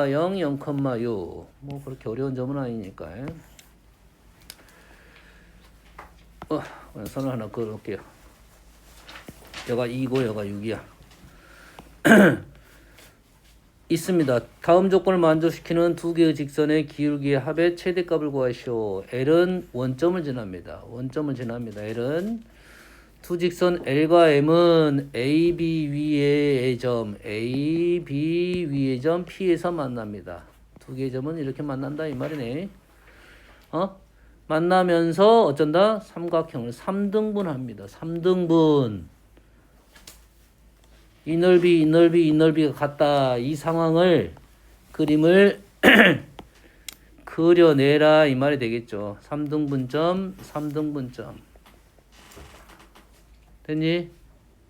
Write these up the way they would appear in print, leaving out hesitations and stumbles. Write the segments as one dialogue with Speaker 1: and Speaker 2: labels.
Speaker 1: 0, 0,6. 뭐 그렇게 어려운 점은 아니니까. 선을 하나 그어놓을게요. 여가 2고 여가 6이야. 있습니다. 다음 조건을 만족시키는 두 개의 직선의 기울기의 합의 최대값을 구하시오. L은 원점을 지납니다. 원점을 지납니다. L은 두 직선 L과 M은 AB 위의 점, AB 위의 점 P에서 만납니다. 두 개의 점은 이렇게 만난다 이 말이네. 만나면서 어쩐다? 삼각형을 3등분합니다. 3등분. 이 넓이, 이 넓이, 이 넓이가 같다. 이 상황을 그림을 그려내라 이 말이 되겠죠. 3등분점, 3등분점. 됐니?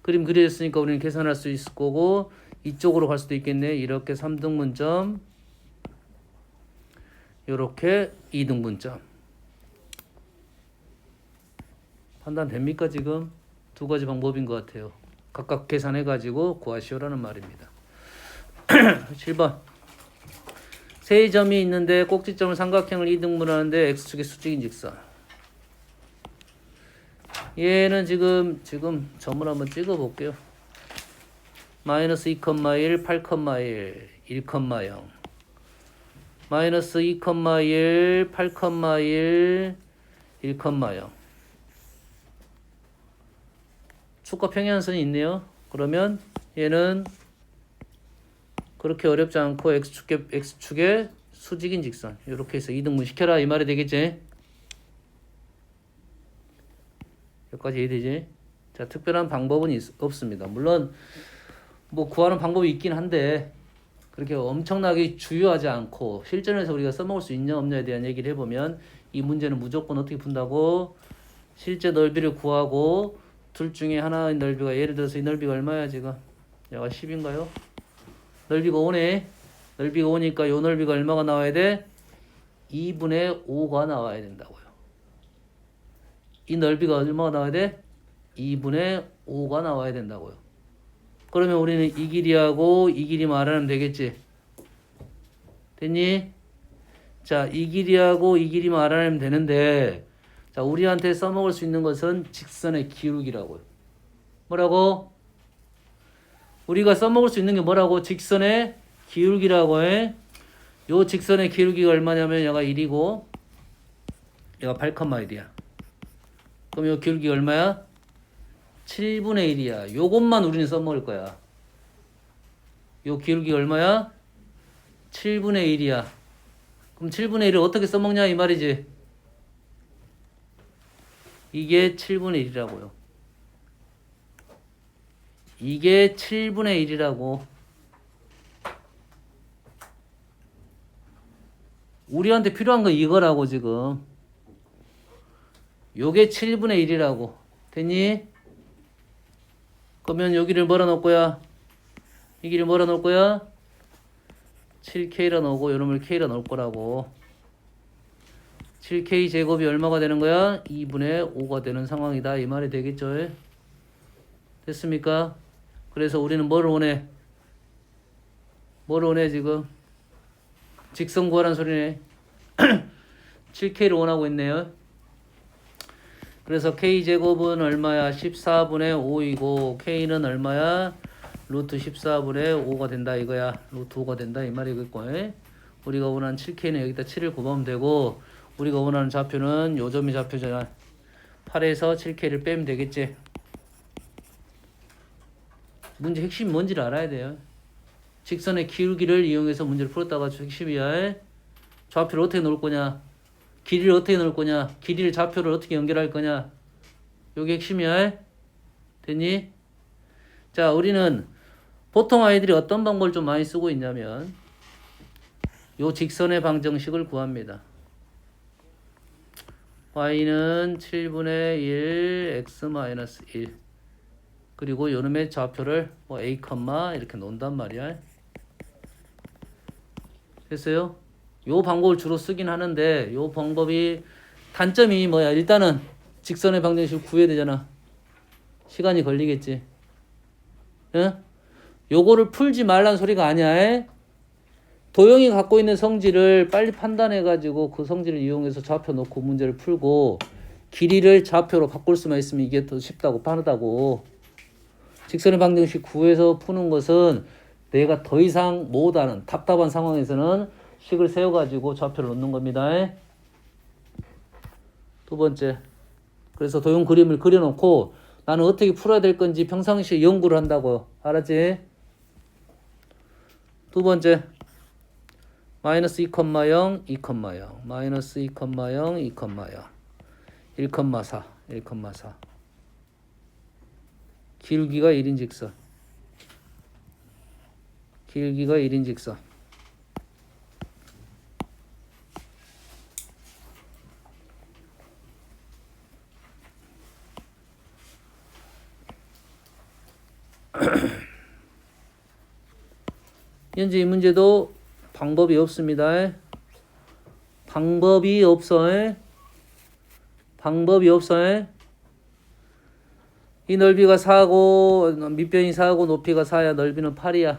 Speaker 1: 그림 그려졌으니까 우리는 계산할 수 있을 거고 이쪽으로 갈 수도 있겠네. 이렇게 3등분점, 이렇게 2등분점. 판단됩니까 지금? 두 가지 방법인 것 같아요. 각각 계산해가지고 구하시오라는 말입니다. 7번. 세 점이 있는데 꼭지점을 삼각형을 2등분하는데 x축의 수직인 직선. 얘는 지금 점을 한번 찍어볼게요. 마이너스 2,1, 8,1, 1,0. 마이너스 2,1, 8,1, 1,0. 축과 평행선이 있네요. 그러면 얘는 그렇게 어렵지 않고 x축의 수직인 직선. 이렇게 해서 2등분 시켜라 이 말이 되겠지? 여기까지 이해되지? 자, 특별한 방법은 없습니다. 물론 뭐 구하는 방법이 있긴 한데 그렇게 엄청나게 주요하지 않고 실전에서 우리가 써먹을 수 있냐 없냐에 대한 얘기를 해보면 이 문제는 무조건 어떻게 푼다고? 실제 넓이를 구하고 둘 중에 하나의 넓이가 예를 들어서 이 넓이가 얼마야 지금? 얘가 10인가요? 넓이가 5네. 넓이가 5니까 이 넓이가 얼마가 나와야 돼? 2분의 5가 나와야 된다고요. 이 넓이가 얼마가 나와야 돼? 2분의 5가 나와야 된다고요. 그러면 우리는 이 길이하고 이 길이 말하면 되겠지? 됐니? 자, 이 길이하고 이 길이 말하면 되는데 자, 우리한테 써먹을 수 있는 것은 직선의 기울기라고요. 뭐라고? 우리가 써먹을 수 있는 게 뭐라고? 직선의 기울기라고 해. 요 직선의 기울기가 얼마냐면 얘가 1이고 얘가 8,1이야. 그럼 요 기울기가 얼마야? 7분의 1이야. 요것만 우리는 써먹을 거야. 요 기울기가 얼마야? 7분의 1이야. 그럼 7분의 1을 어떻게 써먹냐 이 말이지? 이게 7분의 1이라고요. 이게 7분의 1이라고. 우리한테 필요한 건 이거라고 지금. 요게 7분의 1이라고. 됐니? 그러면 여기를 뭐라 넣을 거야? 이 길을 뭐라 넣을 거야? 7K라 넣고 요놈을 K라 넣을 거라고. 7K 제곱이 얼마가 되는 거야? 2분의 5가 되는 상황이다. 이 말이 되겠죠? 됐습니까? 그래서 우리는 뭐를 원해? 뭐를 원해 지금? 직선 구하라는 소리네. 7K를 원하고 있네요. 그래서 K제곱은 얼마야? 14분의 5이고 K는 얼마야? 루트 14분의 5가 된다 이거야. 루트 5가 된다 이 말이겠고 우리가 원하는 7K는 여기다 7을 곱하면 되고 우리가 원하는 좌표는 요 점이 좌표잖아. 8에서 7K를 빼면 되겠지. 문제 핵심이 뭔지를 알아야 돼요. 직선의 기울기를 이용해서 문제를 풀었다가 핵심이야. 좌표를 어떻게 놓을 거냐? 길이를 어떻게 놓을 거냐? 길이를 좌표를 어떻게 연결할 거냐? 요게 핵심이야. 됐니? 자, 우리는 보통 아이들이 어떤 방법을 좀 많이 쓰고 있냐면 요 직선의 방정식을 구합니다. y는 7분의 1 x-1 그리고 요놈의 좌표를 뭐 a, 이렇게 놓는단 말이야. 됐어요? 요 방법을 주로 쓰긴 하는데 요 방법이 단점이 뭐야? 일단은 직선의 방정식을 구해야 되잖아. 시간이 걸리겠지. 응? 요거를 풀지 말란 소리가 아니야. 도형이 갖고 있는 성질을 빨리 판단해가지고 그 성질을 이용해서 좌표 놓고 문제를 풀고 길이를 좌표로 바꿀 수만 있으면 이게 더 쉽다고 빠르다고. 직선의 방정식 구해서 푸는 것은 내가 더 이상 못하는 답답한 상황에서는 식을 세워가지고 좌표를 놓는 겁니다. 두 번째. 그래서 도형 그림을 그려놓고 나는 어떻게 풀어야 될 건지 평상시에 연구를 한다고요. 알았지? 두 번째. 마이너스 2,0, 2,0, 마이너스 2,0, 2,0, 1,4, 1,4. 길기가 1인 직선. 길기가 1인 직선. 현재 이 문제도 방법이 없습니다. 방법이 없어. 방법이 없어. 이 넓이가 4고 밑변이 4고 높이가 4야. 넓이는 8이야.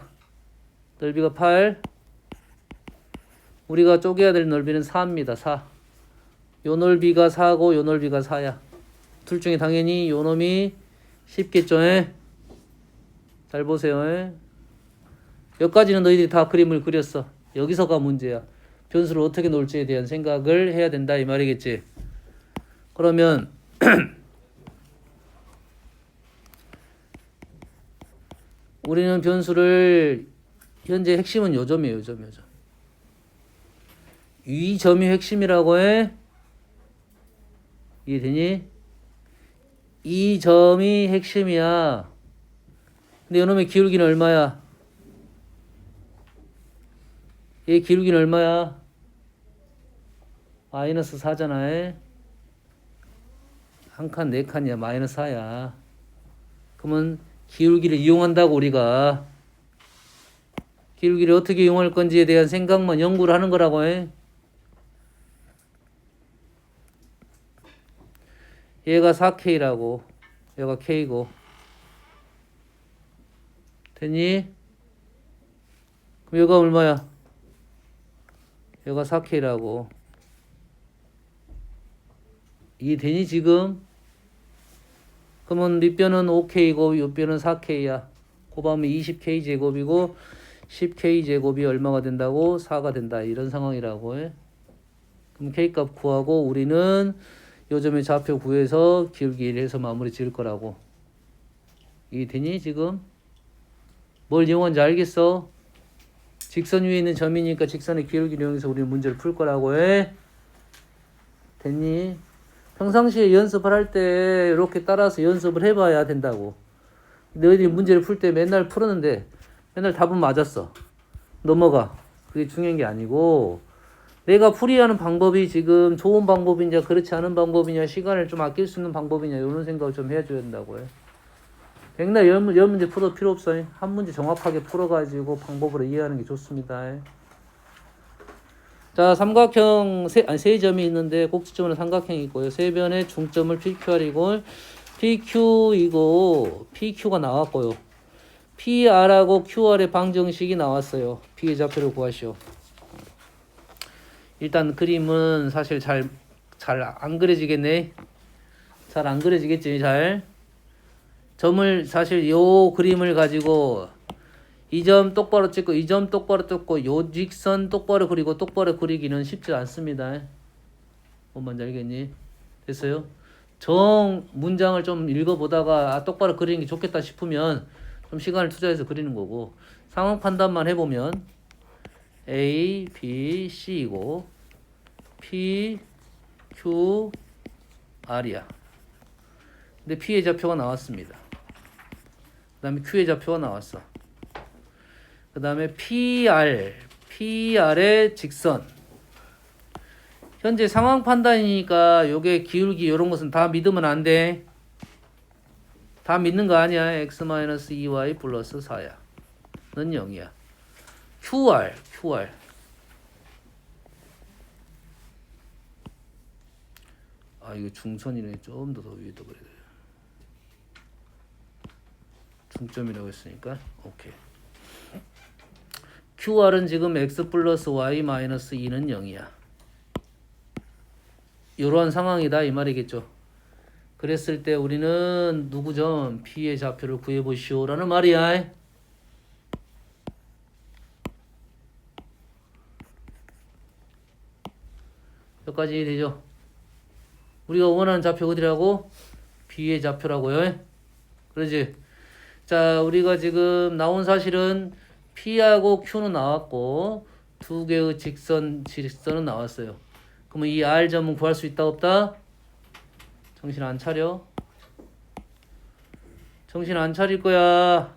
Speaker 1: 넓이가 8. 우리가 쪼개야 될 넓이는 4입니다. 4. 요 넓이가 4고 요 넓이가 4야. 둘 중에 당연히 요 놈이 쉽겠죠. 잘 보세요. 여기까지는 너희들이 다 그림을 그렸어. 여기서가 문제야. 변수를 어떻게 놓을지에 대한 생각을 해야 된다 이 말이겠지. 그러면 우리는 변수를 현재 핵심은 요 점이에요. 요 점. 이 점이 핵심이라고 해. 이해되니? 이 점이 핵심이야. 근데 요놈의 기울기는 얼마야? 얘 기울기는 얼마야? 마이너스 4잖아. 한 칸, 네 칸이야. 마이너스 4야. 그러면 기울기를 이용한다고 우리가. 기울기를 어떻게 이용할 건지에 대한 생각만 연구를 하는 거라고 해. 얘가 4K라고. 얘가 K고. 됐니? 그럼 얘가 얼마야? 얘가 4K라고. 이해되니 지금? 그러면 밑변은 5K고 옆변은 4K야. 곱하면 20K 제곱이고 10K 제곱이 얼마가 된다고? 4가 된다. 이런 상황이라고 해. 그럼 K값 구하고 우리는 요점의 좌표 구해서 기울기 1해서 마무리 지을 거라고. 이해되니 지금? 뭘 이용한지 알겠어? 직선 위에 있는 점이니까 직선의 기울기를 이용해서 우리는 문제를 풀 거라고 해. 됐니? 평상시에 연습을 할 때 이렇게 따라서 연습을 해봐야 된다고. 너희들이 문제를 풀 때 맨날 풀었는데 맨날 답은 맞았어. 넘어가. 그게 중요한 게 아니고 내가 풀이하는 방법이 지금 좋은 방법이냐 그렇지 않은 방법이냐 시간을 좀 아낄 수 있는 방법이냐 이런 생각을 좀 해줘야 된다고 해. 백날 열 문제 풀어도 필요 없어요. 한 문제 정확하게 풀어가지고 방법으로 이해하는 게 좋습니다. 자, 삼각형 세 점이 있는데 꼭지점은 삼각형이 있고요. 세 변의 중점을 PQR이고 PQ이고 PQ가 나왔고요. PR하고 QR의 방정식이 나왔어요. B의 좌표를 구하시오. 일단 그림은 사실 잘 안 그려지겠네. 잘 안 그려지겠지. 잘. 점을 사실 요 그림을 가지고 이 점 똑바로 찍고 이 점 똑바로 찍고 요 직선 똑바로 그리고 똑바로 그리기는 쉽지 않습니다. 뭔 말인지 알겠니? 됐어요? 정 문장을 좀 읽어보다가 똑바로 그리는 게 좋겠다 싶으면 좀 시간을 투자해서 그리는 거고 상황 판단만 해보면 A, B, C이고 P, Q, R이야. 근데 P의 좌표가 나왔습니다. 그 다음에 Q의 좌표가 나왔어. 그 다음에 PR의 직선. 현재 상황 판단이니까 요게 기울기 요런 것은 다 믿으면 안 돼. 다 믿는 거 아니야. x-2y 플러스 4야. 는 0이야. QR. 아, 이거 중선이네. 좀 더 위에다 그래야 돼. 중점이라고 했으니까. 오케이. QR은 지금 x 플러스 y 마이너스 2는 0이야. 이러한 상황이다 이 말이겠죠. 그랬을 때 우리는 누구죠? P의 좌표를 구해보시오 라는 말이야. 여기까지 되죠? 우리가 원하는 좌표 어디라고? B의 좌표라고요. 그러지? 자, 우리가 지금 나온 사실은 P하고 Q는 나왔고 두 개의 직선은 나왔어요. 그러면 이 R점은 구할 수 있다 없다? 정신 안 차려? 정신 안 차릴 거야.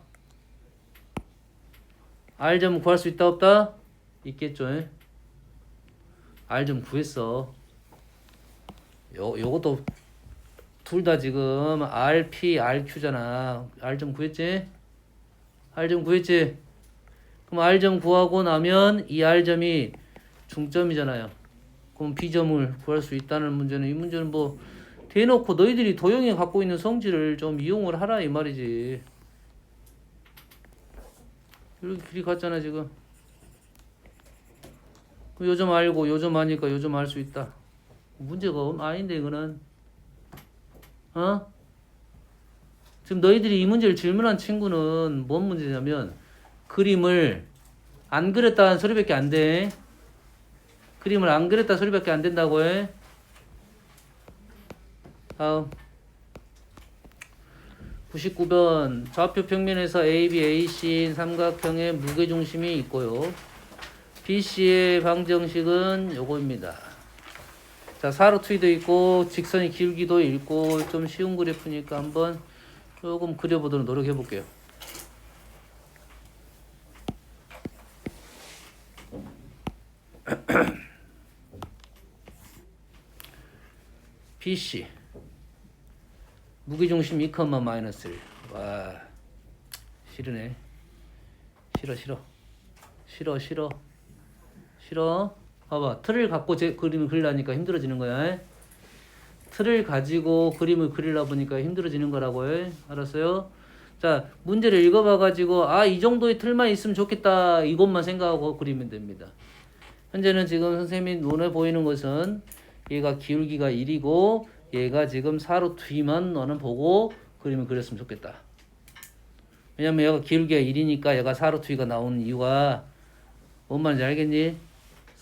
Speaker 1: R점 구할 수 있다 없다? 있겠죠. R점 구했어. 요것도 둘 다 지금 RP, RQ잖아. R점 구했지? R점 구했지? 그럼 R점 구하고 나면 이 R점이 중점이잖아요. 그럼 B점을 구할 수 있다는 문제는 이 문제는 뭐 대놓고 너희들이 도형이 갖고 있는 성질을 좀 이용을 하라 이 말이지. 이렇게 길이 같잖아 지금. 요점 알고 요점 아니까 요점 알 수 있다. 문제가 아닌데 이거는. 지금 너희들이 이 문제를 질문한 친구는 뭔 문제냐면 그림을 안 그렸다는 소리밖에 안 돼. 그림을 안 그렸다 소리밖에 안 된다고 해. 다음 99번 좌표 평면에서 AB, AC인 삼각형의 무게중심이 있고요. BC의 방정식은 요거입니다. 자, 사로트위도 있고 직선이 기울기도 있고 좀 쉬운 그래프니까 한번 조금 그려보도록 노력해 볼게요. BC 무게중심 2, 마이너스 1. 와 싫으네. 싫어. 봐봐. 틀을 갖고 제 그림을 그리려니까 힘들어지는 거야. 틀을 가지고 그림을 그리려 보니까 힘들어지는 거라고 해. 알았어요? 자, 문제를 읽어봐가지고 이 정도의 틀만 있으면 좋겠다. 이것만 생각하고 그리면 됩니다. 현재는 지금 선생님이 눈에 보이는 것은 얘가 기울기가 1이고 얘가 지금 4루트만 너는 보고 그림을 그렸으면 좋겠다. 왜냐면 얘가 기울기가 1이니까 얘가 4루트가 나온 이유가 뭔 말인지 알겠니?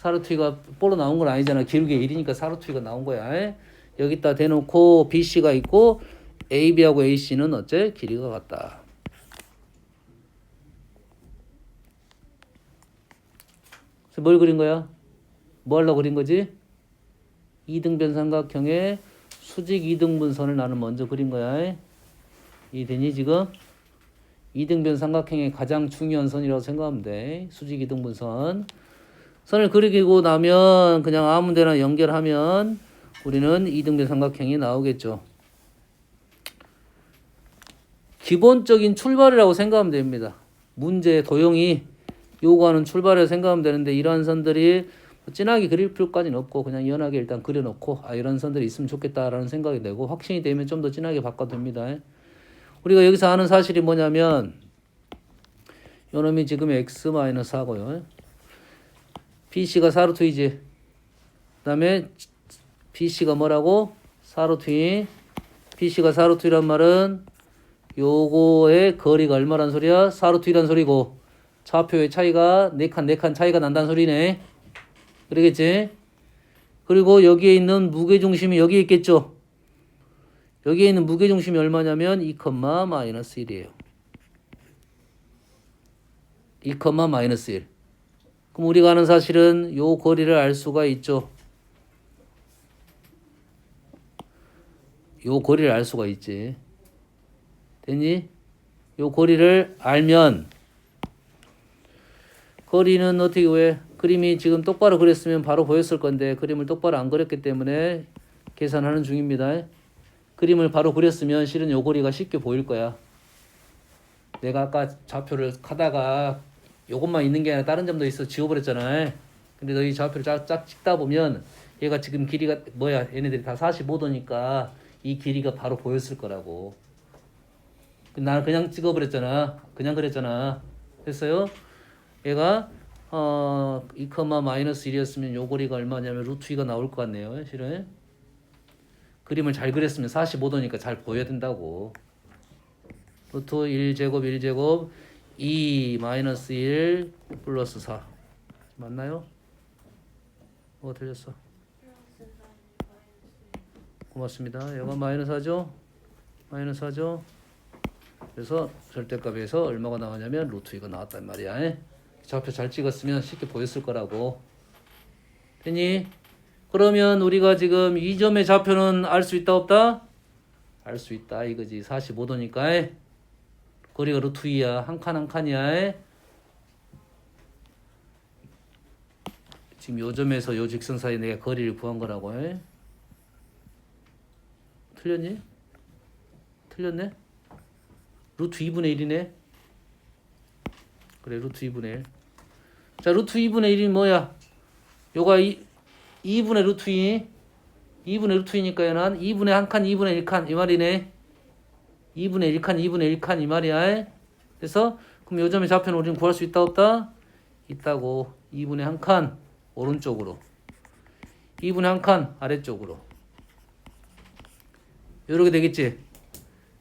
Speaker 1: 4루트가 볼로 나온 건 아니잖아. 기울기가 1이니까 4루트가 나온 거야. 여기다 대놓고 BC가 있고 AB하고 AC는 어째? 길이가 같다. 그래서 뭘 그린 거야? 뭐 하려고 그린 거지? 이등변 삼각형의 수직 이등분선을 나는 먼저 그린 거야. 이해되니 지금? 이등변 삼각형의 가장 중요한 선이라고 생각하면 돼. 수직 이등분선. 선을 그리고 나면 그냥 아무 데나 연결하면 우리는 이등변 삼각형이 나오겠죠. 기본적인 출발이라고 생각하면 됩니다. 문제 도형이 요구하는 출발이라고 생각하면 되는데 이러한 선들이 진하게 그릴 필요까지는 없고 그냥 연하게 일단 그려놓고 이런 선들이 있으면 좋겠다라는 생각이 되고 확신이 되면 좀 더 진하게 바꿔도 됩니다. 우리가 여기서 아는 사실이 뭐냐면 요놈이 지금 x-하고요. BC가 4루트이지. 그 다음에 BC가 뭐라고? 4루트. BC가 4루트이란 말은 요거의 거리가 얼마란 소리야? 4루트이란 소리고 좌표의 차이가 4칸 차이가 난다는 소리네. 그러겠지? 그리고 여기에 있는 무게중심이 여기에 있겠죠? 여기에 있는 무게중심이 얼마냐면 2, 마이너스 1이에요. 2, 마이너스 1. 그럼 우리가 아는 사실은 요 거리를 알 수가 있죠. 요 거리를 알 수가 있지. 됐니? 요 거리를 알면 거리는 어떻게 왜? 그림이 지금 똑바로 그렸으면 바로 보였을 건데 그림을 똑바로 안 그렸기 때문에 계산하는 중입니다. 그림을 바로 그렸으면 실은 요 거리가 쉽게 보일 거야. 내가 아까 좌표를 하다가 요것만 있는 게 아니라 다른 점도 있어 지워버렸잖아. 근데 너희 좌표를 쫙 찍다 보면 얘가 지금 길이가 뭐야? 얘네들이 다 45도니까 이 길이가 바로 보였을 거라고. 나는 그냥 찍어버렸잖아. 그냥 그랬잖아. 됐어요? 얘가 2, 마이너스 1이었으면 요 거리가 얼마냐면 루트 2가 나올 것 같네요. 실은 그림을 잘 그렸으면 45도니까 잘 보여야 된다고. 루트 1제곱 1제곱 2 마이너스 1 플러스 4 맞나요? 뭐가 틀렸어? 고맙습니다. 얘가 마이너스 하죠? 마이너스 하죠? 그래서 절대값에서 얼마가 나오냐면 루트 2가 나왔단 말이야. 좌표 잘 찍었으면 쉽게 보였을 거라고. 됐니? 그러면 우리가 지금 이 점의 좌표는 알 수 있다 없다? 알 수 있다 이거지. 45도니까 거리가 루트 2야. 한 칸 한 칸이야. 지금 요 점에서 요 직선 사이 내가 거리를 구한 거라고. 틀렸니? 틀렸네? 루트 2분의 1이네? 그래 루트 2분의 1. 자 루트 2분의 1이 뭐야? 요가 2분의 루트 2 2분의 루트 2니까 얘는 2분의 한 칸 2분의 1칸 이 말이네. 2분의 1칸 2분의 1칸 이 말이야. 그래서 그럼 요 점의 좌표는 우리는 구할 수 있다 없다? 있다고. 2분의 한 칸 오른쪽으로 2분의 한 칸 아래쪽으로 요렇게 되겠지.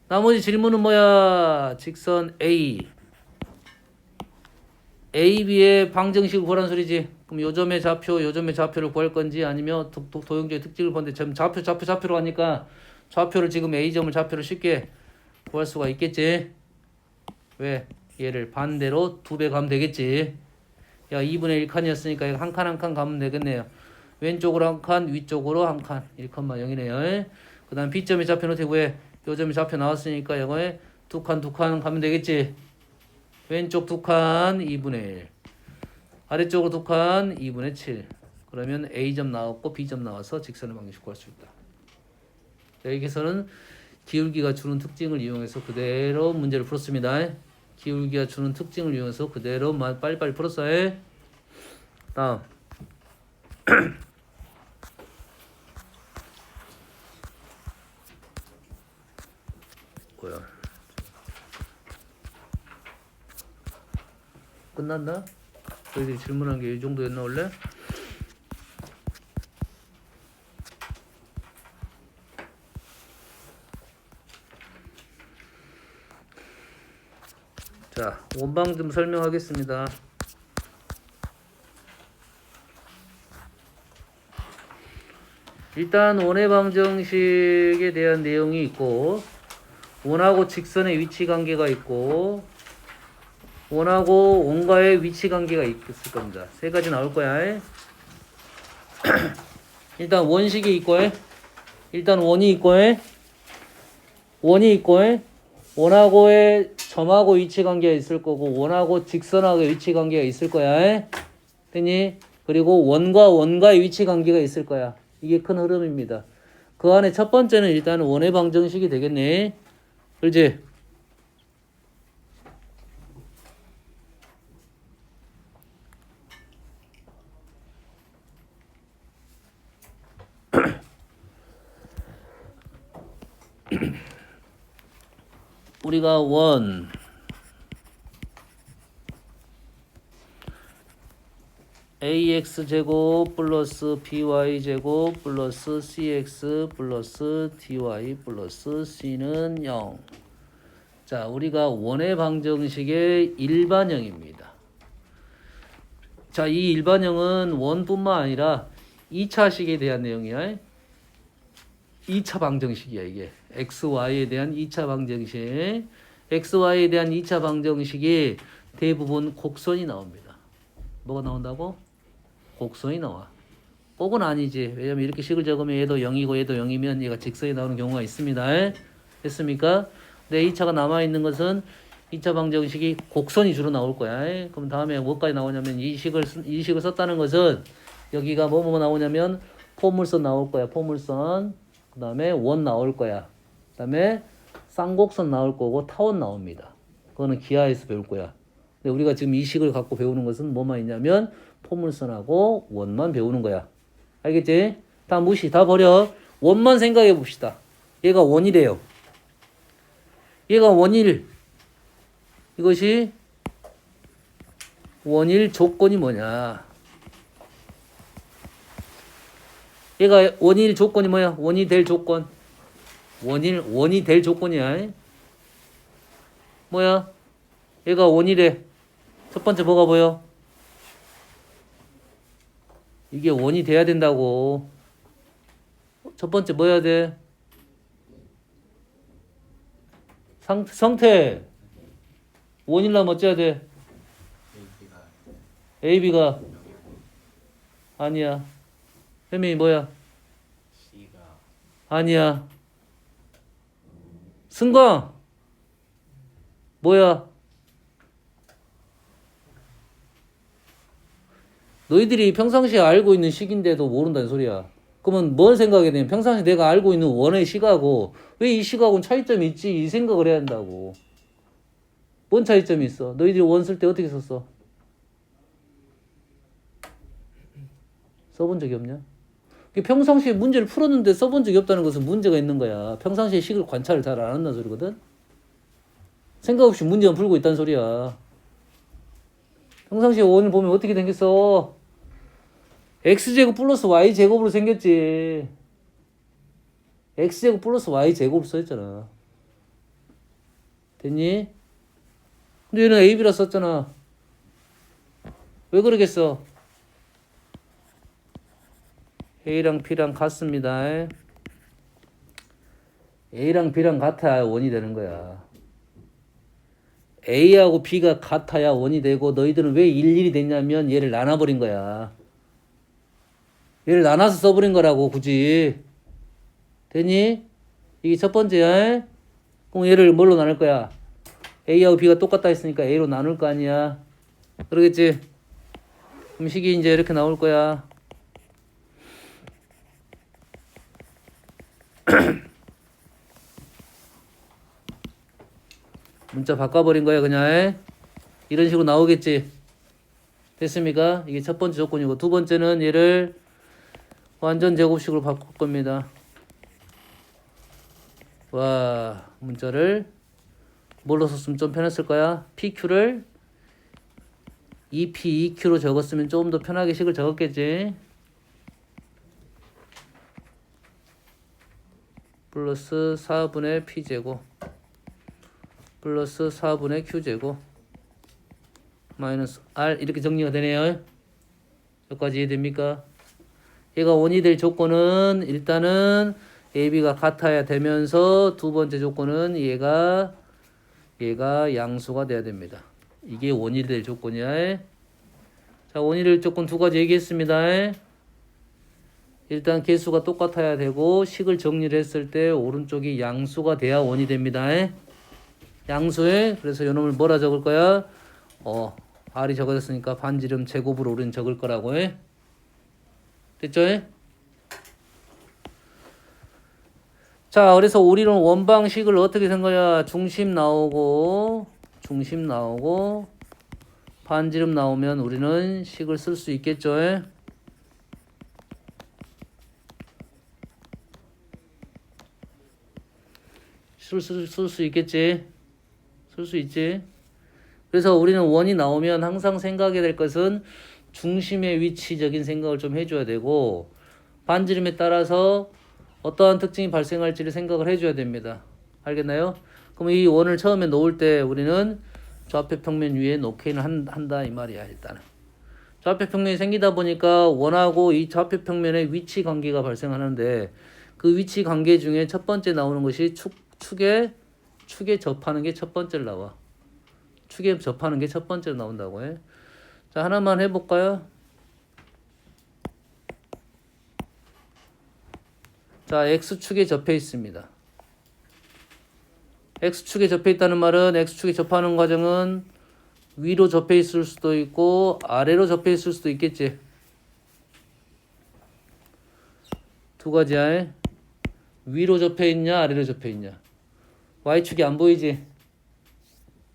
Speaker 1: 나머지 질문은 뭐야? 직선 AB의 방정식을 구하라는 소리지. 그럼 요 점의 좌표를 구할 건지 아니면 도형적인 특징을 보는데 지금 좌표로 하니까 좌표를 지금 A점을 좌표를 쉽게 구할 수가 있겠지. 왜? 얘를 반대로 2배 가면 되겠지. 야 2분의 1칸이었으니까 한 칸 한 칸 가면 되겠네요. 왼쪽으로 한 칸, 위쪽으로 한 칸. 1,0이네요. 그 다음 B점의 좌표는 어떻게 구해? 요 점의 좌표 나왔으니까 이거에 두 칸 가면 되겠지. 왼쪽 2칸 2분의 1 아래쪽으로 2칸 2분의 7 그러면 A점 나왔고 B점 나와서 직선의 방정식 구할 수 있다. 여기서는 기울기가 주는 특징을 이용해서 그대로 문제를 풀었습니다. 기울기가 주는 특징을 이용해서 그대로 빨리빨리 풀었어요. 다음 뭐야 끝났나? 저희들이 질문한 게 이 정도였나 원래? 자, 원방 좀 설명하겠습니다. 일단 원의 방정식에 대한 내용이 있고 원하고 직선의 위치 관계가 있고 원하고 원과의 위치 관계가 있을 겁니다. 세 가지 나올 거야. 일단 원식이 있고 일단 원이 있고 원하고의 점하고 위치 관계가 있을 거고 원하고 직선하고 위치 관계가 있을 거야. 됐니? 그리고 원과의 위치 관계가 있을 거야. 이게 큰 흐름입니다. 그 안에 첫 번째는 일단 원의 방정식이 되겠네. 그렇지? 우리가 원 ax제곱 플러스 by제곱 플러스 cx 플러스 dy 플러스 c는 0. 자, 우리가 원의 방정식의 일반형입니다. 자, 이 일반형은 원뿐만 아니라 2차식에 대한 내용이야. 2차 방정식이야, 이게. xy에 대한 2차 방정식. xy에 대한 2차 방정식이 대부분 곡선이 나옵니다. 뭐가 나온다고? 곡선이 나와. 꼭은 아니지. 왜냐면 이렇게 식을 적으면 얘도 0이고 얘도 0이면 얘가 직선이 나오는 경우가 있습니다. 됐습니까? 근데 2차가 남아있는 것은 2차 방정식이 곡선이 주로 나올 거야. 그럼 다음에 뭐까지 나오냐면 이 식을 썼다는 것은 여기가 뭐 나오냐면 포물선 나올 거야. 포물선. 그 다음에 원 나올 거야. 그 다음에 쌍곡선 나올 거고 타원 나옵니다. 그거는 기하에서 배울 거야. 근데 우리가 지금 이 식을 갖고 배우는 것은 뭐만 있냐면 포물선하고 원만 배우는 거야. 알겠지? 다 무시, 다 버려. 원만 생각해 봅시다. 얘가 원이래요. 얘가 원일. 이것이 원일 조건이 뭐냐? 얘가 원일 조건이 뭐야? 원이 될 조건. 원이 될 조건이야. 뭐야? 얘가 원이래. 첫 번째 뭐가 보여? 이게 원이 돼야 된다고. 첫 번째 뭐 해야 돼? 성태. 원이려면 어째야 돼? AB가 아니야. 혜민이 뭐야? 아니야. 승광 뭐야? 너희들이 평상시에 알고 있는 식인데도 모른다는 소리야. 그러면 뭘 생각해야 되냐? 평상시 내가 알고 있는 원의 식하고 왜 이 식하고는 차이점이 있지? 이 생각을 해야 한다고. 뭔 차이점이 있어? 너희들이 원 쓸 때 어떻게 썼어? 써본 적이 없냐? 평상시에 문제를 풀었는데 써본 적이 없다는 것은 문제가 있는 거야. 평상시에 식을 관찰을 잘 안 한다는 소리거든? 생각 없이 문제만 풀고 있다는 소리야. 평상시에 원을 보면 어떻게 생겼어? x제곱 플러스 y제곱으로 생겼지. x제곱 플러스 y제곱으로 써있잖아. 됐니? 근데 얘는 ab라 썼잖아. 왜 그러겠어? a랑 b랑 같습니다. a랑 b랑 같아야 원이 되는 거야. a하고 b가 같아야 원이 되고 너희들은 왜 일일이 됐냐면 얘를 나눠버린 거야. 얘를 나눠서 써버린 거라고 굳이. 되니? 이게 첫 번째야. 그럼 얘를 뭘로 나눌 거야? a하고 b가 똑같다 했으니까 a로 나눌 거 아니야. 그러겠지? 그럼 식이 이제 이렇게 나올 거야. 문자 바꿔버린 거야 그냥. 이런 식으로 나오겠지. 됐습니까? 이게 첫 번째 조건이고 두 번째는 얘를 완전 제곱식으로 바꿀 겁니다. 와, 문자를 뭘로 썼으면 좀 편했을 거야? PQ를 EP, EQ로 적었으면 조금 더 편하게 식을 적었겠지. 플러스 4분의 P제곱 플러스 4분의 Q제곱 마이너스 R 이렇게 정리가 되네요. 여기까지 이해됩니까? 얘가 원이 될 조건은 일단은 AB가 같아야 되면서 두 번째 조건은 얘가 양수가 돼야 됩니다. 이게 원이 될 조건이야. 자, 원이 될 조건 두 가지 얘기했습니다. 일단 개수가 똑같아야 되고 식을 정리를 했을 때 오른쪽이 양수가 돼야 원이 됩니다. 양수에 그래서 요놈을 뭐라 적을 거야? R이 적어졌으니까 반지름 제곱으로 우리는 적을 거라고 해. 됐죠? 자, 그래서 우리는 원방식을 어떻게 쓴 거야? 중심 나오고 반지름 나오면 우리는 식을 쓸 수 있겠죠? 쓸 수 있겠지? 쓸 수 있지? 그래서 우리는 원이 나오면 항상 생각해야 될 것은 중심의 위치적인 생각을 좀 해줘야 되고 반지름에 따라서 어떠한 특징이 발생할지를 생각을 해줘야 됩니다. 알겠나요? 그럼 이 원을 처음에 놓을 때 우리는 좌표 평면 위에 놓기는 한다 이 말이야. 일단은 좌표 평면이 생기다 보니까 원하고 이 좌표 평면의 위치 관계가 발생하는데 그 위치 관계 중에 첫 번째 나오는 것이 축에 접하는 게 첫 번째로 나와. 축에 접하는 게 첫 번째로 나온다고 해. 자, 하나만 해볼까요? 자, X축에 접해 있습니다. X축에 접해 있다는 말은 X축에 접하는 과정은 위로 접해 있을 수도 있고 아래로 접해 있을 수도 있겠지. 두 가지야. 위로 접해 있냐 아래로 접해 있냐. Y축이 안 보이지?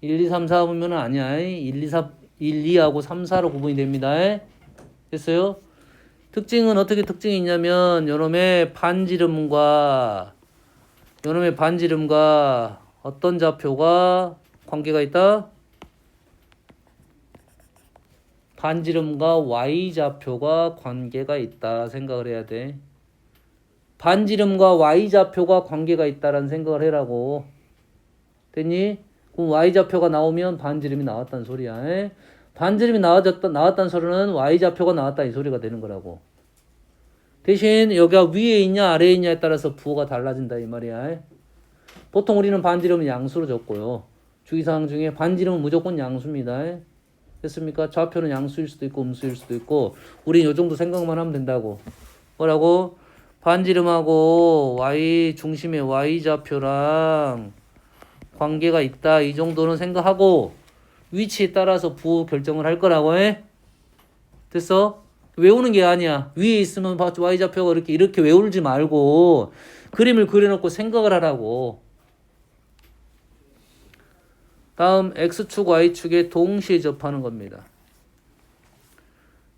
Speaker 1: 1, 2, 3, 4 보면 아니야. 1, 2하고 3, 4로 구분이 됩니다. 됐어요? 특징은 어떻게 특징이 있냐면 요놈의 반지름과 어떤 좌표가 관계가 있다? 반지름과 y좌표가 관계가 있다 생각을 해야 돼. 반지름과 y좌표가 관계가 있다라는 생각을 해라고. 됐니? 그럼 y좌표가 나오면 반지름이 나왔다는 소리야. 에? 반지름이 나왔다는 소리는 y좌표가 나왔다 이 소리가 되는 거라고. 대신 여기가 위에 있냐 아래에 있냐에 따라서 부호가 달라진다 이 말이야. 에? 보통 우리는 반지름은 양수로 적고요. 주의사항 중에 반지름은 무조건 양수입니다. 에? 됐습니까? 좌표는 양수일 수도 있고 음수일 수도 있고 우린 요 정도 생각만 하면 된다고. 뭐라고? 반지름하고 y 중심의 y좌표랑 관계가 있다 이 정도는 생각하고 위치에 따라서 부호 결정을 할 거라고 해. 됐어? 외우는 게 아니야. 위에 있으면 y좌표가 이렇게 외울지 말고 그림을 그려놓고 생각을 하라고. 다음 x축 y축에 동시에 접하는 겁니다.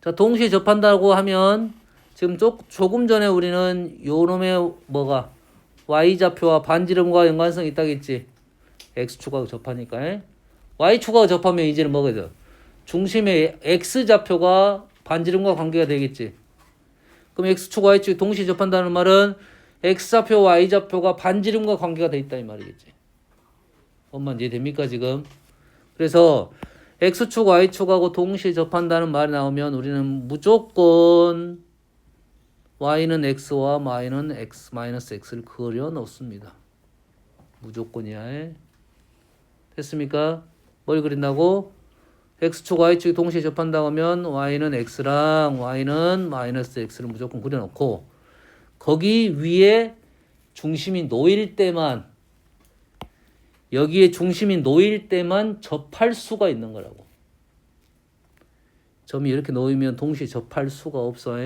Speaker 1: 자, 동시에 접한다고 하면 지금 조금 전에 우리는 요놈의 뭐가 y좌표와 반지름과 연관성이 있다겠지. x축하고 접하니까. y축하고 접하면 이제는 뭐거든? 중심의 x좌표가 반지름과 관계가 되겠지. 그럼 x축 y축이 동시에 접한다는 말은 x좌표 y좌표가 반지름과 관계가 돼 있다 이 말이겠지. 엄마 이해됩니까 지금? 그래서 x축 y축하고 동시에 접한다는 말이 나오면 우리는 무조건 y는 x와 y는 x 마이너스 x를 그려 넣습니다. 무조건이야. 됐습니까? 뭘 그린다고? x축 y축이 동시에 접한다고 하면 y는 x랑 y는 마이너스 x를 무조건 그려 넣고 거기 위에 중심이 놓일 때만 여기에 중심이 놓일 때만 접할 수가 있는 거라고. 점이 이렇게 놓이면 동시에 접할 수가 없어.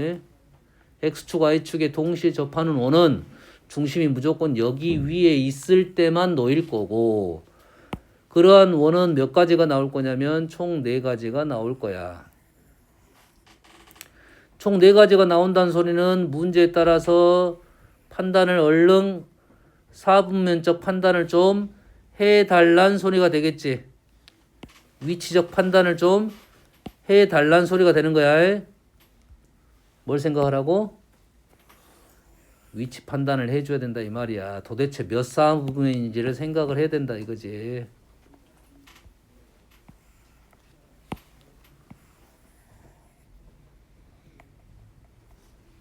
Speaker 1: x축 y축에 동시에 접하는 원은 중심이 무조건 여기 위에 있을 때만 놓일 거고 그러한 원은 몇 가지가 나올 거냐면 총 4가지가 나올 거야. 총 4가지가 나온다는 소리는 문제에 따라서 판단을 얼른 사분면적 판단을 좀 해달란 소리가 되겠지. 위치적 판단을 좀 해달란 소리가 되는 거야. 뭘 생각하라고? 위치 판단을 해줘야 된다 이 말이야. 도대체 몇 사분면인지를 생각을 해야 된다 이거지.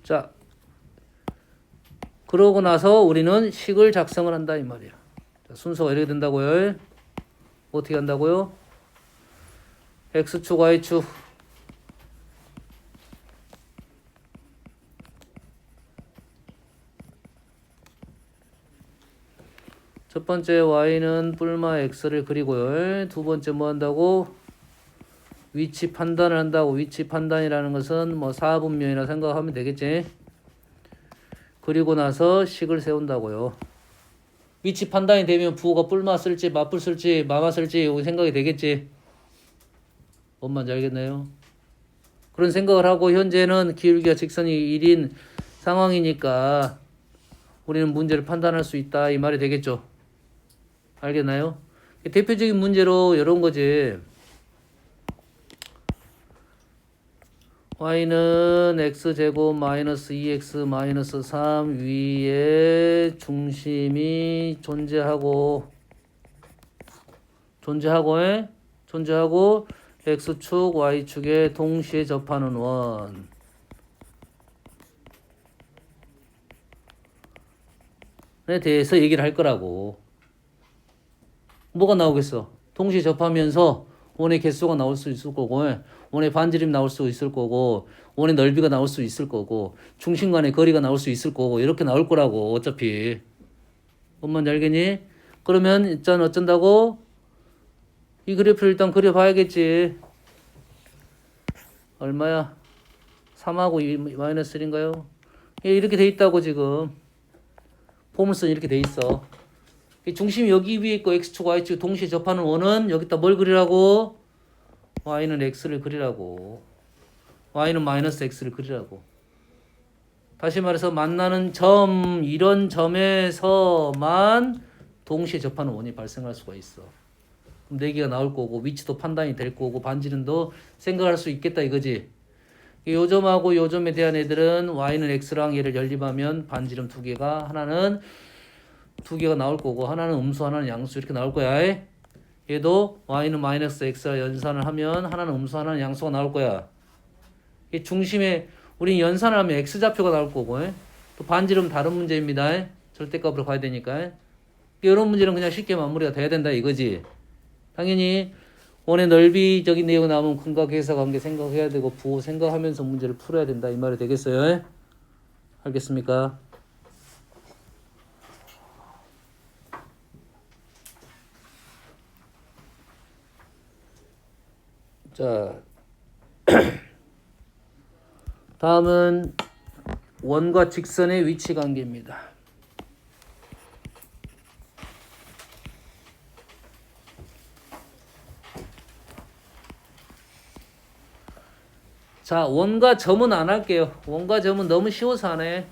Speaker 1: 자, 그러고 나서 우리는 식을 작성을 한다 이 말이야. 자, 순서가 이렇게 된다고요. 어떻게 한다고요? x축 y축 첫 번째 y는 뿔마 x를 그리고요. 두 번째 뭐 한다고? 위치 판단을 한다고. 위치 판단이라는 것은 뭐 사분면이라 생각하면 되겠지. 그리고 나서 식을 세운다고요. 위치 판단이 되면 부호가 뿔마 쓸지 맞불 쓸지 마마 쓸지 여기 생각이 되겠지. 뭔 말인지 알겠나요? 그런 생각을 하고 현재는 기울기가 직선이 1인 상황이니까 우리는 문제를 판단할 수 있다 이 말이 되겠죠. 알겠나요? 대표적인 문제로 이런 거지. y는 x제곱 마이너스 2x 마이너스 3 위에 중심이 존재하고 x축 y축에 동시에 접하는 원에 대해서 얘기를 할 거라고. 뭐가 나오겠어? 동시에 접하면서 원의 개수가 나올 수 있을 거고 원의 반지름이 나올 수 있을 거고 원의 넓이가 나올 수 있을 거고 중심 간의 거리가 나올 수 있을 거고 이렇게 나올 거라고 어차피. 뭔 말인지 알겠니? 그러면 일단 어쩐다고? 이 그래프를 일단 그려봐야겠지. 얼마야? 3하고 2 마이너스 1인가요? 이렇게 돼 있다고 지금. 포물선이 이렇게 돼 있어. 중심이 여기 위에 있고 x축 y축 동시에 접하는 원은 여기다 뭘 그리라고? y는 x를 그리라고. y는 마이너스 x를 그리라고. 다시 말해서 만나는 점 이런 점에서만 동시에 접하는 원이 발생할 수가 있어. 네 개가 나올 거고 위치도 판단이 될 거고 반지름도 생각할 수 있겠다 이거지. 요 점하고 요 점에 대한 애들은 y는 x랑 얘를 연립하면 반지름 두 개가 하나는 두 개가 나올 거고 하나는 음수 하나는 양수 이렇게 나올 거야. 얘도 y는 마이너스 x와 연산을 하면 하나는 음수 하나는 양수가 나올 거야. 이 중심에 우린 연산을 하면 x좌표가 나올 거고 또 반지름 다른 문제입니다. 절대값으로 가야 되니까 이런 문제는 그냥 쉽게 마무리가 돼야 된다 이거지. 당연히 원의 넓이적인 내용 나오면 근각 해석 관계 생각해야 되고 부호 생각하면서 문제를 풀어야 된다 이 말이 되겠어요? 알겠습니까? 자 다음은 원과 직선의 위치 관계입니다. 자, 원과 점은 안 할게요. 원과 점은 너무 쉬워서 안 해.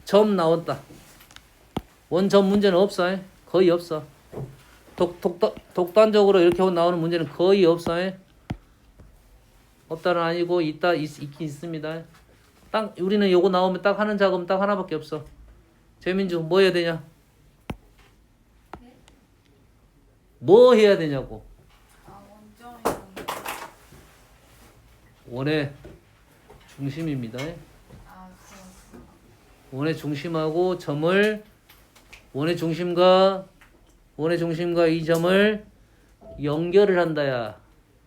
Speaker 1: 점 나왔다. 원점 문제는 없어. 거의 없어. 독단적으로 이렇게 나오는 문제는 거의 없어. 없다는 아니고 있긴 있습니다. 딱 우리는 요거 나오면 딱 하는 작업은 딱 하나밖에 없어. 재민주 뭐 해야 되냐? 뭐 해야 되냐고. 원의 중심입니다. 원의 중심하고 점을 원의 중심과 이 점을 연결을 한다야.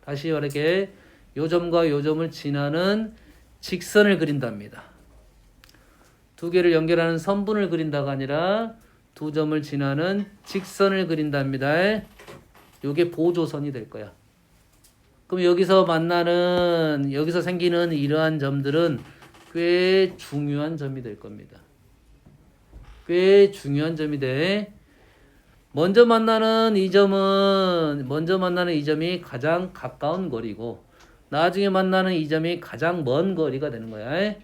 Speaker 1: 다시 말하게 요 점과 요 점을 지나는 직선을 그린답니다. 두 개를 연결하는 선분을 그린다가 아니라 두 점을 지나는 직선을 그린답니다. 요게 보조선이 될 거야. 그럼 여기서 생기는 이러한 점들은 꽤 중요한 점이 될 겁니다. 꽤 중요한 점이 돼. 먼저 만나는 이 점이 가장 가까운 거리고 나중에 만나는 이 점이 가장 먼 거리가 되는 거야.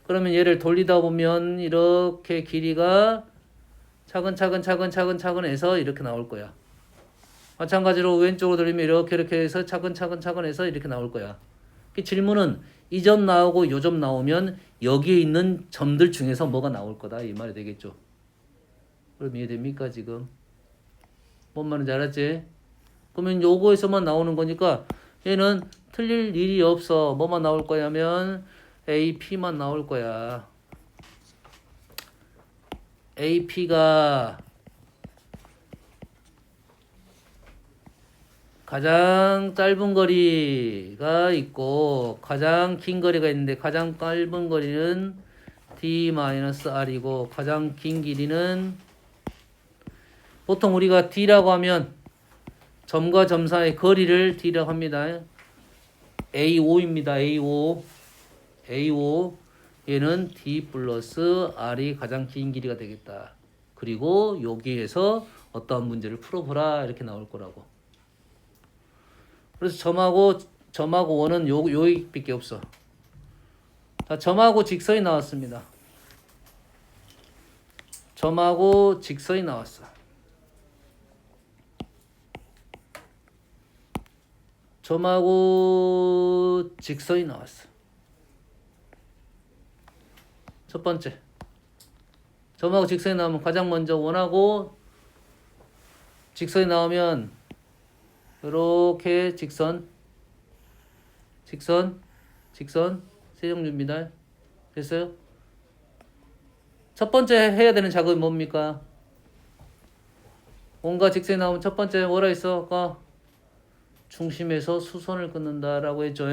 Speaker 1: 그러면 얘를 돌리다 보면 이렇게 길이가 차근차근 해서 이렇게 나올 거야. 마찬가지로 왼쪽으로 돌리면 이렇게 해서 차근차근 해서 이렇게 나올 거야. 질문은 이 점 나오고 이 점 나오면 여기에 있는 점들 중에서 뭐가 나올 거다 이 말이 되겠죠. 그럼 이해됩니까 지금? 뭔 말인지 알았지? 그러면 요거에서만 나오는 거니까 얘는 틀릴 일이 없어. 뭐만 나올 거냐면 AP만 나올 거야. AP가 가장 짧은 거리가 있고 가장 긴 거리가 있는데 가장 짧은 거리는 D-R이고 가장 긴 길이는 보통 우리가 D라고 하면 점과 점 사이의 거리를 D라고 합니다. A5입니다. A5 얘는 D 플러스 R이 가장 긴 길이가 되겠다. 그리고 여기에서 어떠한 문제를 풀어보라 이렇게 나올 거라고. 그래서 점하고 원은 여기밖에 없어. 자, 점하고 직선이 나왔습니다. 점하고 직선이 나왔어. 점하고 직선이 나왔어. 첫 번째. 점하고 직선이 나오면 가장 먼저 원하고 직선이 나오면 이렇게 직선 세종류입니다. 됐어요? 첫 번째 해야 되는 작업이 뭡니까? 원과 직선이 나오면 첫 번째 뭐라 했어? 중심에서 수선을 끊는다라고 했죠.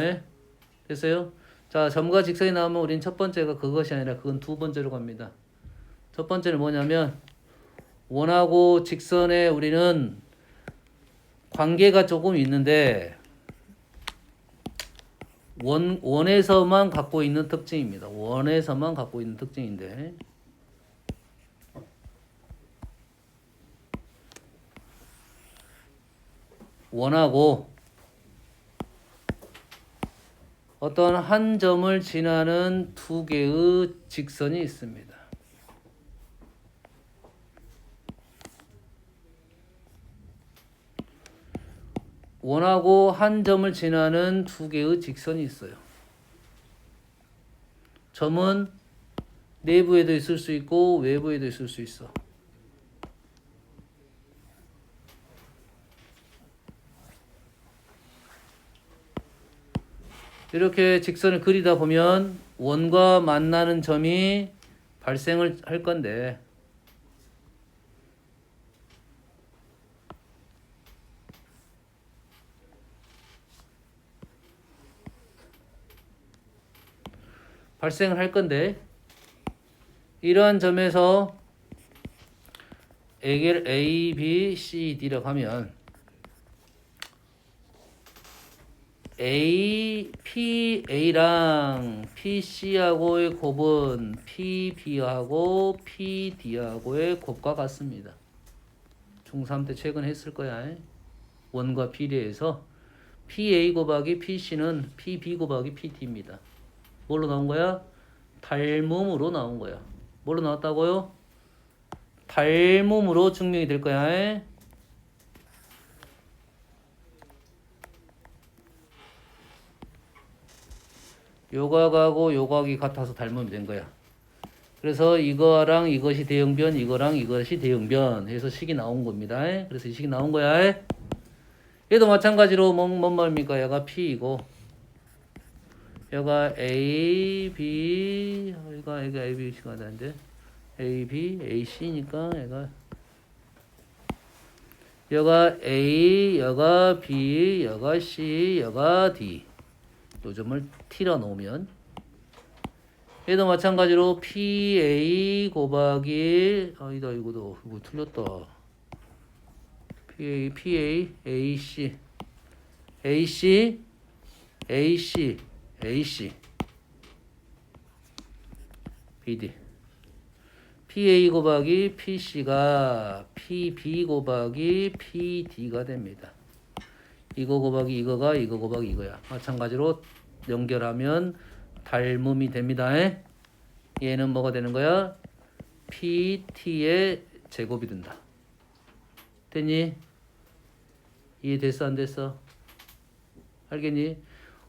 Speaker 1: 됐어요? 자, 점과 직선이 나오면 우린 첫 번째가 그것이 아니라 그건 두 번째로 갑니다. 첫 번째는 뭐냐면 원하고 직선에 우리는 관계가 조금 있는데 원에서만 갖고 있는 특징입니다. 원에서만 갖고 있는 특징인데 원하고 어떤 한 점을 지나는 두 개의 직선이 있습니다. 원하고 한 점을 지나는 두 개의 직선이 있어요. 점은 내부에도 있을 수 있고 외부에도 있을 수 있어. 이렇게 직선을 그리다 보면 원과 만나는 점이 발생을 할 건데 이러한 점에서 A, B, C, D라고 하면 PA랑 PC하고의 곱은 PB하고 PD하고의 곱과 같습니다. 중3 때 최근 했을 거야. 원과 비례해서 PA 곱하기 PC는 PB 곱하기 PD입니다. 뭘로 나온 거야? 닮음으로 나온 거야. 뭘로 나왔다고요? 닮음으로 증명이 될 거야. 요각하고 요각이 같아서 닮으면 된 거야. 그래서 이거랑 이것이 대응변, 이거랑 이것이 대응변 해서 식이 나온 겁니다. 그래서 이 식이 나온 거야. 얘도 마찬가지로 뭔 말입니까? 얘가 P이고 얘가 A, B, 얘가 A, B, C가 되는데 A, B, A, C니까 얘가 A, 얘가 B, 얘가 C, 얘가 D. 요 점을 T라 놓으면 얘도 마찬가지로 PA 곱하기 아니다 이거 틀렸다. PA, AC, AC, AC, AC, BD. PA 곱하기 PC가 PB 곱하기 PD가 됩니다. 이거 곱하기 이거가 이거 곱하기 이거야. 마찬가지로 연결하면 닮음이 됩니다. 얘는 뭐가 되는 거야? PT의 제곱이 된다. 됐니? 이해됐어 안 됐어? 알겠니?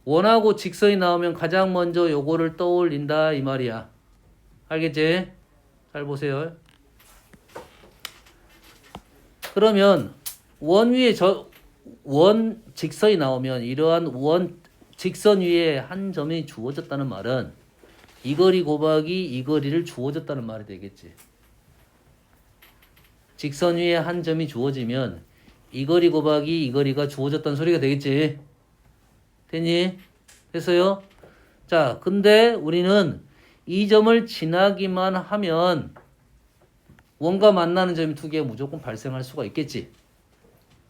Speaker 1: 원하고 직선이 나오면 가장 먼저 요거를 떠올린다 이 말이야. 알겠지? 잘 보세요. 그러면 원 위에 원 직선이 나오면 이러한 원 직선 위에 한 점이 주어졌다는 말은 이 거리 곱하기 이 거리를 주어졌다는 말이 되겠지. 직선 위에 한 점이 주어지면 이 거리 곱하기 이 거리가 주어졌다는 소리가 되겠지. 됐니? 됐어요? 자, 근데 우리는 이 점을 지나기만 하면 원과 만나는 점이 두 개가 무조건 발생할 수가 있겠지.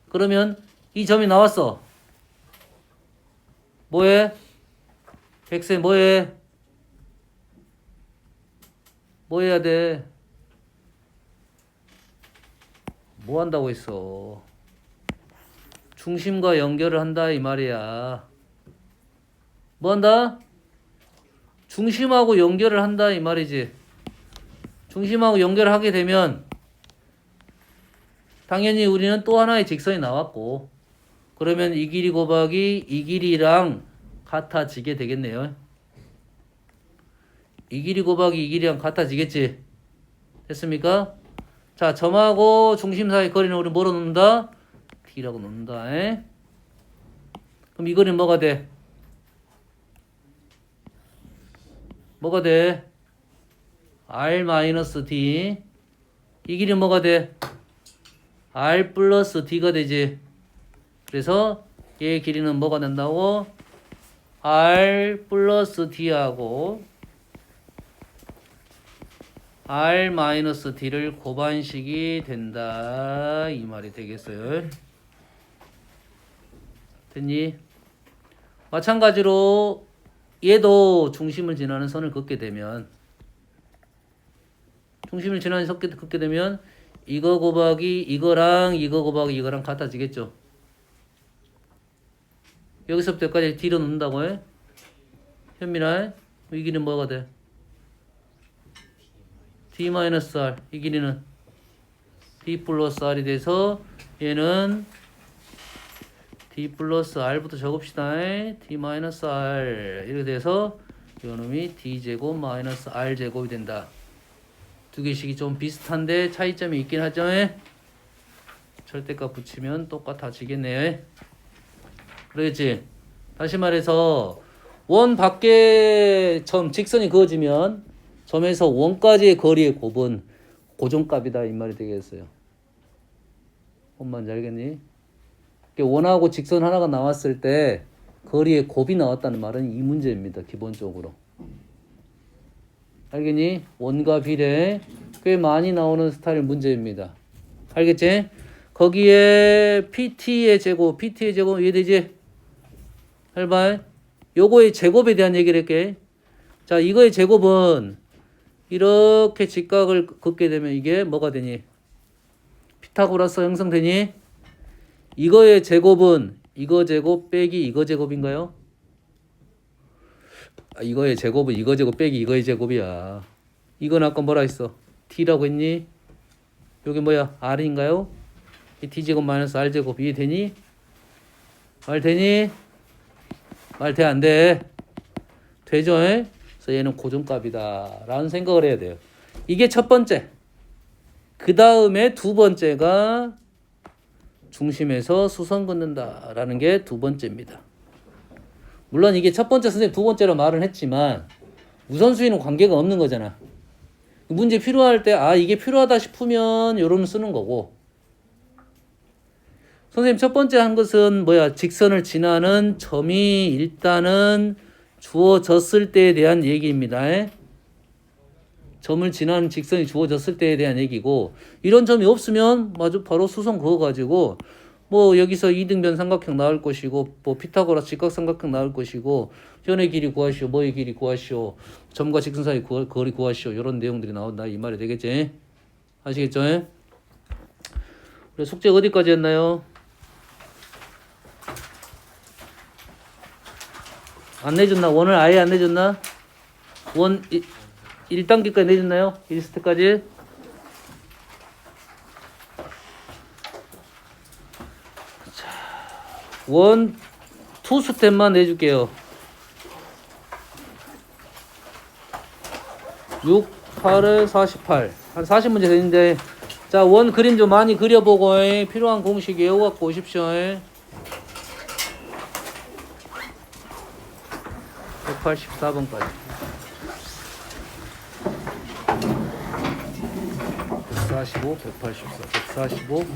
Speaker 1: 그러면 이 점이 나왔어. 뭐해? 백세 뭐해? 뭐 해야 돼? 뭐 한다고 했어? 중심과 연결을 한다 이 말이야. 뭐 한다? 중심하고 연결을 한다 이 말이지. 중심하고 연결을 하게 되면 당연히 우리는 또 하나의 직선이 나왔고 그러면 이 길이 곱하기 이 길이랑 같아지게 되겠네요. 이 길이 곱하기 이 길이랑 같아지겠지. 됐습니까? 자, 점하고 중심 사이 거리는 우리 뭐로 놓는다? D라고 놓는다. 그럼 이 거리는 뭐가 돼? 뭐가 돼? R-D. 이 길이 뭐가 돼? R 플러스 D가 되지. 그래서 얘의 길이는 뭐가 된다고? R 플러스 D하고 R 마이너스 D를 곱한식이 된다. 이 말이 되겠어요. 됐니? 마찬가지로 얘도 중심을 지나는 선을 긋게 되면 긋게 되면 이거 곱하기 이거랑 이거 곱하기 이거랑 같아지겠죠. 여기서부터 여기까지 D로 놓는다고 해? 현민아, 이 길이는 뭐가 돼? D-R. 이 길이는 D 플러스 R이 돼서 얘는 D 플러스 R부터 적읍시다. D 마이너스 R 이렇게 돼서 이놈이 D 제곱 마이너스 R 제곱이 된다. 두 개씩이 좀 비슷한데 차이점이 있긴 하죠. 절대값 붙이면 똑같아지겠네요. 그러겠지? 다시 말해서 원 밖에 점 직선이 그어지면 점에서 원까지의 거리의 곱은 고정값이다 이 말이 되겠어요. 뭔 말인지 알겠니? 원하고 직선 하나가 나왔을 때 거리의 곱이 나왔다는 말은 이 문제입니다. 기본적으로. 알겠니? 원과 비례 꽤 많이 나오는 스타일 문제입니다. 알겠지? 거기에 PT의 제곱 이해되지? 해봐. 요거의 제곱에 대한 얘기를 할게. 자, 이거의 제곱은 이렇게 직각을 긋게 되면 이게 뭐가 되니? 피타고라스 형성되니? 이거의 제곱은 이거 제곱 빼기 이거 제곱인가요? 이거의 제곱은 이거 제곱 빼기 이거의 제곱이야. 이건 아까 뭐라 했어? T라고 했니? 여기 뭐야? R인가요? T제곱 마이너스 R제곱 이해되니? 말 되니? 말 돼? 안 돼? 되죠? 그래서 얘는 고정값이다 라는 생각을 해야 돼요. 이게 첫 번째. 그 다음에 두 번째가 중심에서 수선 긋는다 라는 게 두 번째입니다. 물론 이게 첫 번째 선생님 두 번째로 말은 했지만 우선순위는 관계가 없는 거잖아. 문제 필요할 때 이게 필요하다 싶으면 요런 쓰는 거고, 선생님 첫 번째 한 것은 뭐야? 직선을 지나는 점이 일단은 주어졌을 때에 대한 얘기입니다. 점을 지나는 직선이 주어졌을 때에 대한 얘기고, 이런 점이 없으면 마저 바로 수선 그어가지고 뭐 여기서 이등변 삼각형 나올 것이고, 뭐 피타고라스 직각삼각형 나올 것이고, 현의 길이 구하시오, 뭐의 길이 구하시오, 점과 직선 사이 거리 구하시오, 이런 내용들이 나온다 이 말이 되겠지? 아시겠죠? 그래, 숙제 어디까지 했나요? 안 내줬나? 원을 아예 안 내줬나? 원 1단계까지 내줬나요? 1스텝까지? 자, 원 2스텝만 내줄게요. 6, 8에 48. 한 40문제 되는데, 자, 원 그림 좀 많이 그려보고 필요한 공식 외워갖고 오십시오. 184번까지. 145, 184, 145.